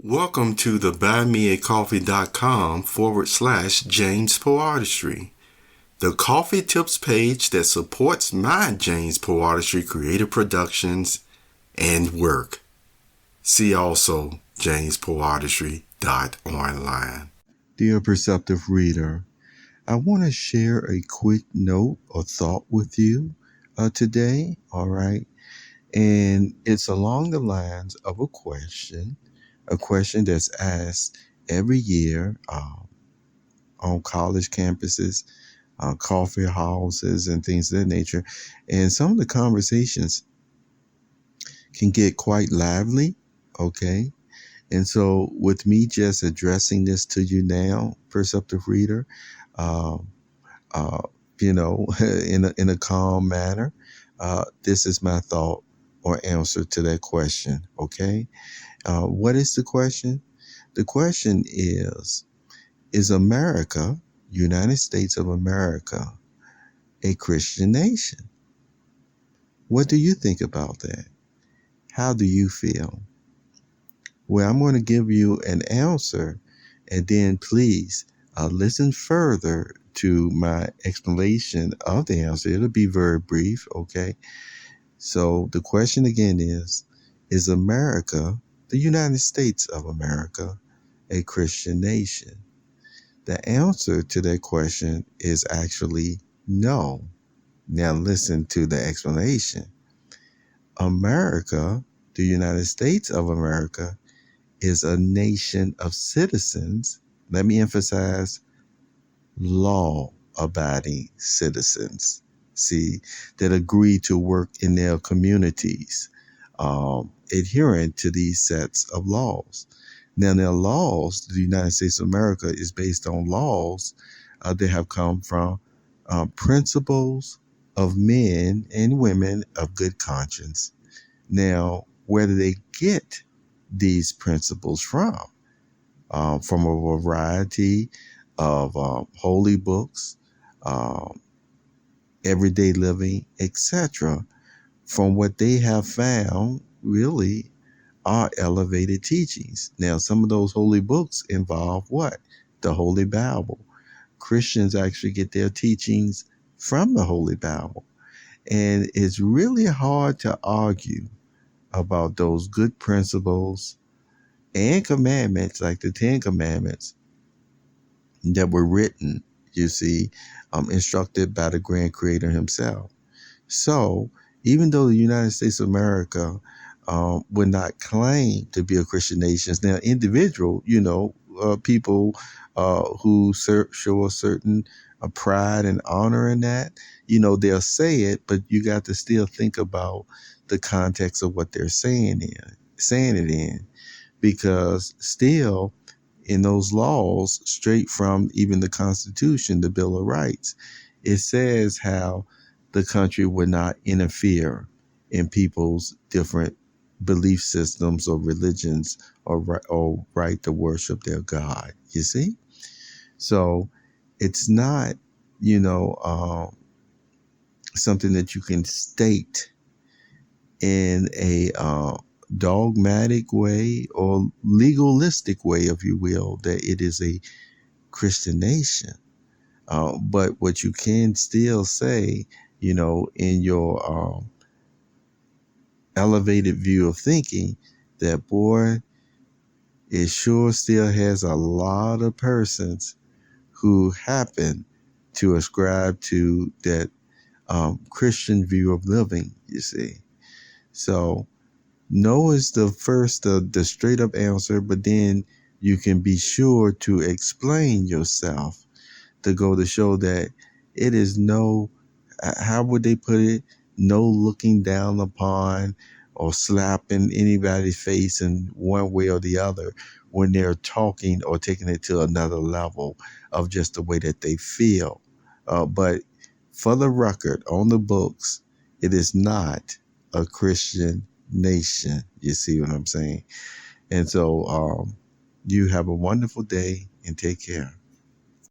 Welcome to the buymeacoffee.com / Jamespoeartistry, the coffee tips page that supports my Jamespoeartistry creative productions and work. See also Jamespoeartistry.online. Dear perceptive reader, I want to share a quick note or thought with you today, all right? And it's along the lines of a question that's asked every year on college campuses, coffee houses, and things of that nature. And some of the conversations can get quite lively, okay? And so with me just addressing this to you now, perceptive reader, um, in a calm manner, this is my thought or answer to that question, okay? What is the question? The question is America, United States of America, a Christian nation? What do you think about that? How do you feel? Well, I'm going to give you an answer, and then please listen further to my explanation of the answer. It'll be very brief, okay? So the question again is America, the United States of America, a Christian nation? The answer to that question is actually no. Now listen to the explanation. America, the United States of America, is a nation of citizens. Let me emphasize, law-abiding citizens, see, that agree to work in their communities, adherent to these sets of laws. Now, their laws, the United States of America is based on laws that have come from principles of men and women of good conscience. Now, where do they get these principles from? From a variety of holy books, everyday living, etc. From what they have found really are elevated teachings. Now, some of those holy books involve what? The Holy Bible. Christians actually get their teachings from the Holy Bible. And it's really hard to argue about those good principles and commandments, like the 10 Commandments that were written, you see, instructed by the grand creator himself. So even though the United States of America would not claim to be a Christian nation, now individual, people who show a certain pride and honor in that, they'll say it, but you got to still think about the context of what they're saying it in, because still in those laws, straight from even the Constitution, the Bill of Rights, it says how the country would not interfere in people's different belief systems or religions or right to worship their God, you see? So it's not, something that you can state in a dogmatic way or legalistic way, if you will, that it is a Christian nation. But what you can still say, in your elevated view of thinking, that boy, it sure still has a lot of persons who happen to ascribe to that Christian view of living, you see. So no is the first, the straight up answer, but then you can be sure to explain yourself to go to show that it is no, how would they put it? No looking down upon or slapping anybody's face in one way or the other when they're talking or taking it to another level of just the way that they feel. But for the record, on the books, it is not a Christian nation. You see what I'm saying? And so you have a wonderful day and take care.